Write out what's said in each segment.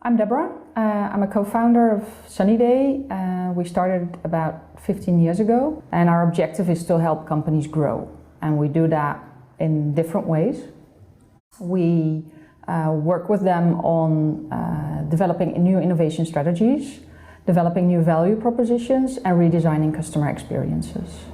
I'm Deborah. I'm a co-founder of Sunnyday. We started about 15 years ago, and our objective is to help companies grow. And we do that in different ways. We work with them on developing new innovation strategies, developing new value propositions, and redesigning customer experiences.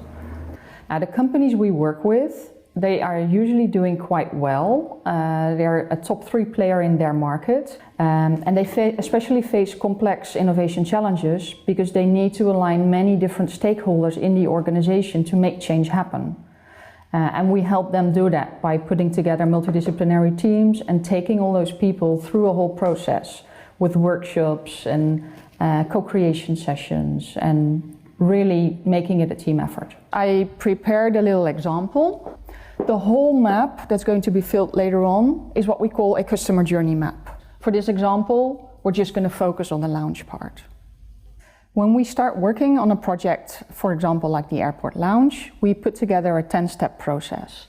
Now, the companies we work with, they are usually doing quite well. They're a top 3 player in their market, and they especially face complex innovation challenges because they need to align many different stakeholders in the organization to make change happen. And we help them do that by putting together multidisciplinary teams and taking all those people through a whole process with workshops and co-creation sessions and really making it a team effort. I prepared a little example. The whole map that's going to be filled later on is what we call a customer journey map. For this example, we're just going to focus on the lounge part. When we start working on a project, for example, like the airport lounge, we put together a 10-step process.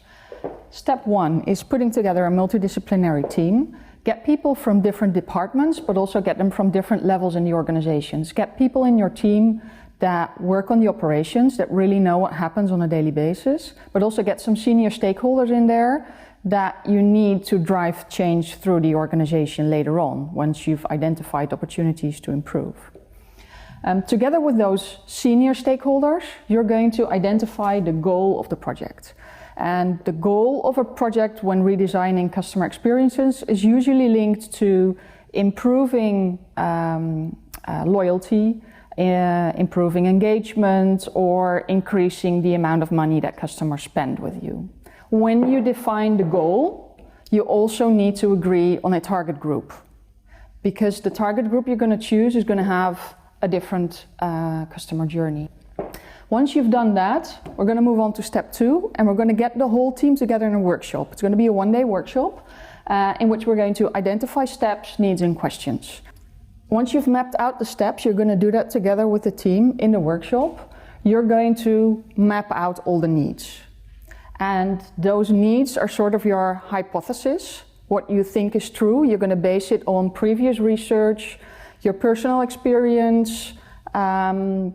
Step 1 is putting together a multidisciplinary team. Get people from different departments, but also get them from different levels in the organizations. Get people in your team that work on the operations, that really know what happens on a daily basis, but also get some senior stakeholders in there that you need to drive change through the organization later on, once you've identified opportunities to improve. Together with those senior stakeholders, you're going to identify the goal of the project. And the goal of a project when redesigning customer experiences is usually linked to improving loyalty, improving engagement, or increasing the amount of money that customers spend with you. When you define the goal, you also need to agree on a target group, because the target group you're going to choose is going to have a different customer journey. Once you've done that, we're going to move on to step 2, and we're going to get the whole team together in a workshop. It's going to be a one-day workshop in which we're going to identify steps, needs, and questions. Once you've mapped out the steps, you're going to do that together with the team in the workshop. You're going to map out all the needs. And those needs are sort of your hypothesis, what you think is true. You're going to base it on previous research, your personal experience, common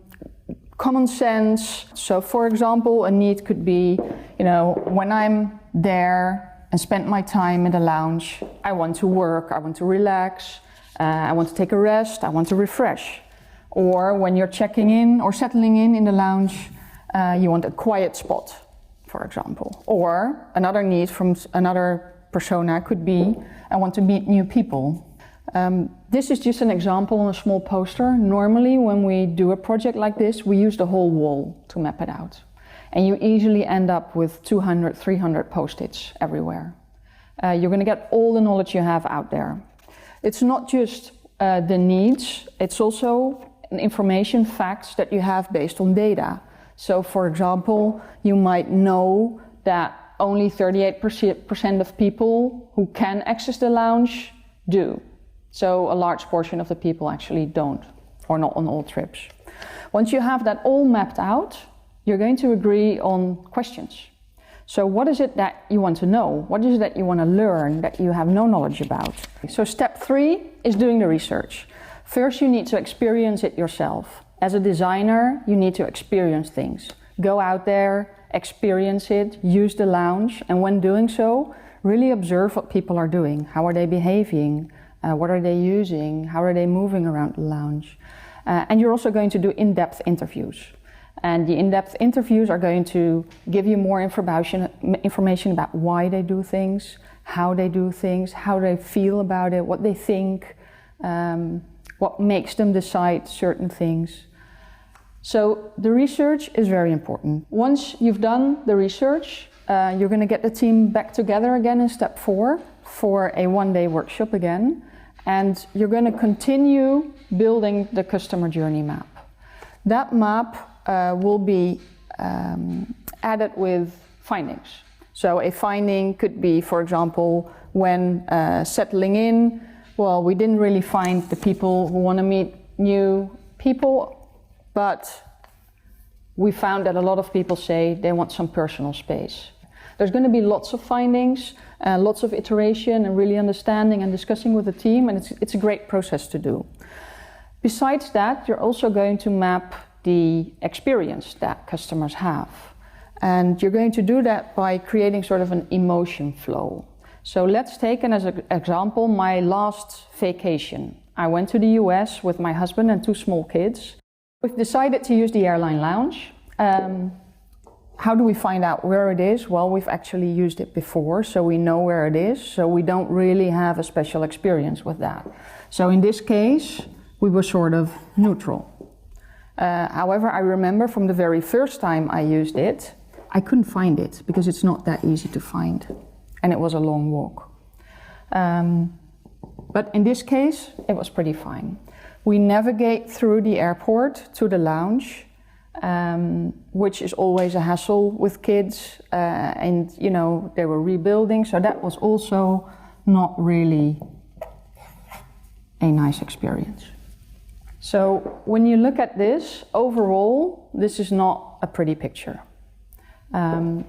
sense. So for example, a need could be, when I'm there and spend my time in the lounge, I want to work, I want to relax, I want to take a rest, I want to refresh. Or when you're checking in or settling in the lounge, you want a quiet spot, for example. Or another need from another persona could be, I want to meet new people. This is just an example on a small poster. Normally, when we do a project like this, we use the whole wall to map it out. And you easily end up with 200, 300 post-its everywhere. You're going to get all the knowledge you have out there. It's not just the needs, it's also information, facts that you have based on data. So for example, you might know that only 38% of people who can access the lounge do. So a large portion of the people actually don't, or not on all trips. Once you have that all mapped out, you're going to agree on questions. So what is it that you want to know? What is it that you want to learn that you have no knowledge about? So step 3 is doing the research. First, you need to experience it yourself. As a designer, you need to experience things. Go out there, experience it, use the lounge, and when doing so, really observe what people are doing. How are they behaving? What are they using? How are they moving around the lounge? And you're also going to do in-depth interviews. And the in-depth interviews are going to give you more information about why they do things, how they do things, how they feel about it, what they think, what makes them decide certain things. So the research is very important. Once you've done the research, you're going to get the team back together again in step 4 for a one-day workshop again. And you're going to continue building the customer journey map. That map will be added with findings. So a finding could be, for example, when settling in, well, we didn't really find the people who want to meet new people, but we found that a lot of people say they want some personal space. There's going to be lots of findings, lots of iteration and really understanding and discussing with the team, and it's a great process to do. Besides that, you're also going to map the experience that customers have. And you're going to do that by creating sort of an emotion flow. So let's take as an example my last vacation. I went to the US with my husband and 2 small kids. We've decided to use the airline lounge. How do we find out where it is? Well, we've actually used it before, so we know where it is, so we don't really have a special experience with that. So in this case, we were sort of neutral. However, I remember from the very first time I used it, I couldn't find it because it's not that easy to find, and it was a long walk. But in this case, it was pretty fine. We navigate through the airport to the lounge, which is always a hassle with kids, and you know, they were rebuilding, so that was also not really a nice experience. So when you look at this, overall, this is not a pretty picture.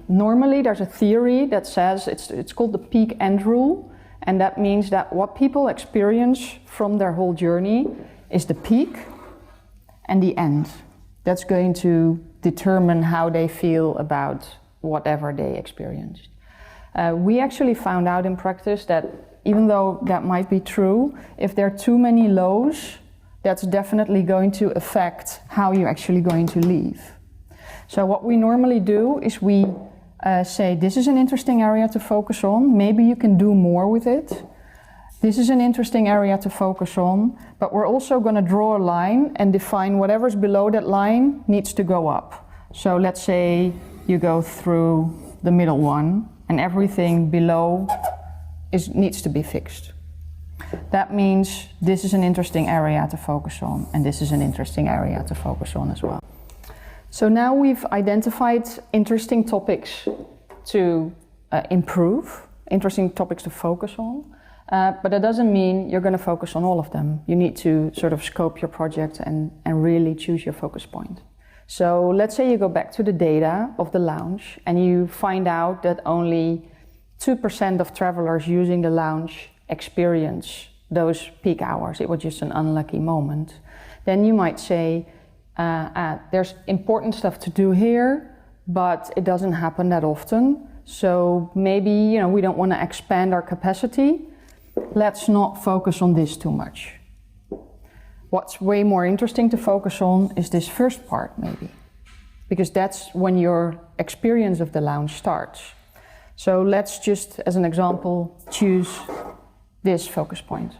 Normally there's a theory that says, it's called the peak-end rule, and that means that what people experience from their whole journey is the peak and the end. That's going to determine how they feel about whatever they experienced. We actually found out in practice that even though that might be true, if there are too many lows, that's definitely going to affect how you're actually going to leave. So what we normally do is we say, this is an interesting area to focus on, maybe you can do more with it. This is an interesting area to focus on, but we're also going to draw a line and define whatever's below that line needs to go up. So let's say you go through the middle one and everything below needs to be fixed. That means this is an interesting area to focus on, and this is an interesting area to focus on as well. So now we've identified interesting topics to improve, interesting topics to focus on, but that doesn't mean you're going to focus on all of them. You need to sort of scope your project and really choose your focus point. So let's say you go back to the data of the lounge and you find out that only 2% of travelers using the lounge experience those peak hours. It was just an unlucky moment. Then you might say, there's important stuff to do here, but it doesn't happen that often. So maybe, we don't want to expand our capacity. Let's not focus on this too much. What's way more interesting to focus on is this first part, maybe, because that's when your experience of the lounge starts. So let's just, as an example, choose this focus point.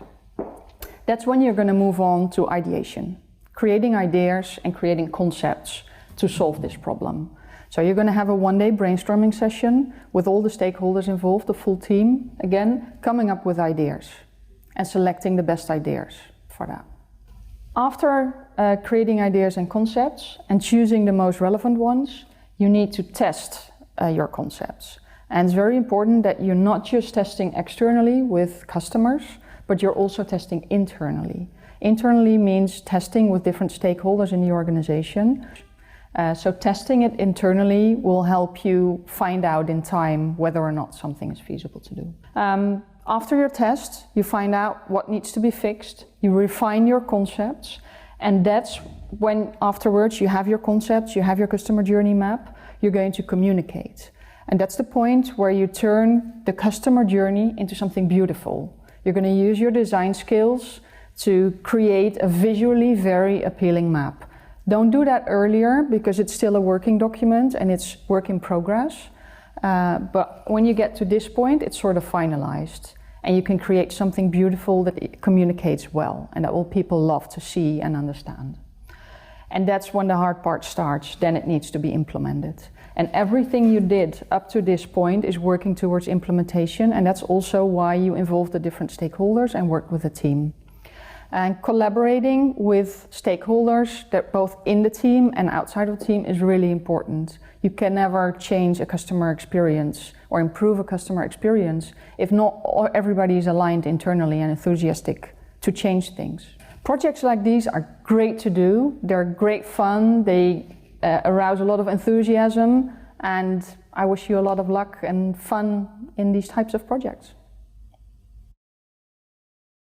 That's when you're going to move on to ideation, creating ideas and creating concepts to solve this problem. So you're going to have a one-day brainstorming session with all the stakeholders involved, the full team, again, coming up with ideas and selecting the best ideas for that. After creating ideas and concepts and choosing the most relevant ones, you need to test your concepts. And it's very important that you're not just testing externally with customers, but you're also testing internally. Internally means testing with different stakeholders in the organization. So testing it internally will help you find out in time whether or not something is feasible to do. After your test, you find out what needs to be fixed, you refine your concepts, and that's when afterwards you have your concepts, you have your customer journey map, you're going to communicate. And that's the point where you turn the customer journey into something beautiful. You're going to use your design skills to create a visually very appealing map. Don't do that earlier because it's still a working document and it's work in progress. But when you get to this point, it's sort of finalized and you can create something beautiful that communicates well and that will people love to see and understand. And that's when the hard part starts, then it needs to be implemented. And everything you did up to this point is working towards implementation, and that's also why you involve the different stakeholders and work with a team. And collaborating with stakeholders that both in the team and outside of the team is really important. You can never change a customer experience or improve a customer experience if not everybody is aligned internally and enthusiastic to change things. Projects like these are great to do. They're great fun. They arouse a lot of enthusiasm, and I wish you a lot of luck and fun in these types of projects.